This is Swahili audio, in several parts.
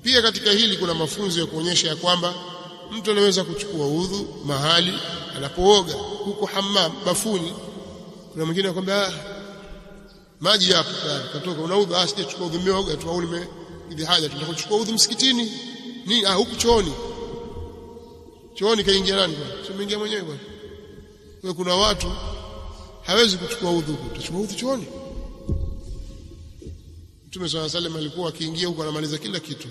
Pia katika hili kuna mafunzo ya kuonyesha ya kwamba mtu anaweza kuchukua udhu mahali anapooga, huko hammam, bafuni. Kuna mwingine anakuambia maji yapo tayari, katoka unaudhu, sijachukua udhu, nimeoga tu au nimekidhi haja, tunataka kuchukua udhu msikitini. Ni huku chooni. Chooni kaingia nani bwana? Sio mwingia mwenyewe bwana. Kwa kuna watu hawezi kuchukua udhu, utachukua udhu chooni. Mtume swalla salam alikuwa akiingia huko anamaliza kila kitu.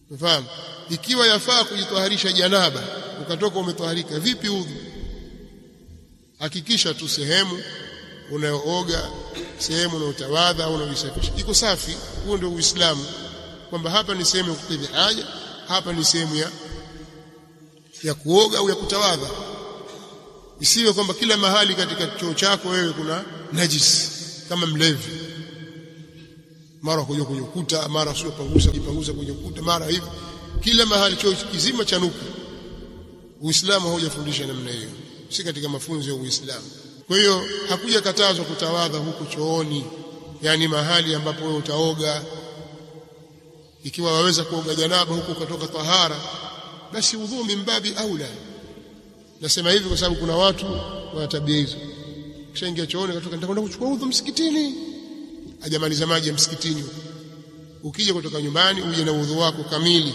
Unafahamu? Ikiwa yafaa kujitaharisha janaba, ukatoka umetaharika, vipi udhu? Hakikisha tu sehemu unayooga, sehemu unayotawadha au unayosafisha iko safi. Huo ndio Uislamu, kwamba hapa ni sehemu ya kukidhi haja, hapa ni sehemu ya kuoga au ya kutawadha. Isiwe kwamba kila mahali katika choo chako wewe kuna najisi kama mlevi, mara kuja kwenye ukuta, mara sio jipangusa kwenye ukuta, mara hivi, kila mahali choo kizima chanuka. Uislamu haujafundisha namna hiyo, si katika mafunzo ya Uislamu. Kwa hiyo hakuja katazwa kutawadha huko chooni, yani mahali ambapo wewe utaoga. Ikiwa waweza kuoga janaba huko ukatoka tahara, basi udhu mimbabi aula. Nasema hivi kwa sababu kuna watu wana tabia hizo. Kishaingia chooni katoka, nitakwenda kuchukua udhu msikitini, hajamaliza maji ya msikitini. Ukija kutoka nyumbani uje na udhu wako kamili.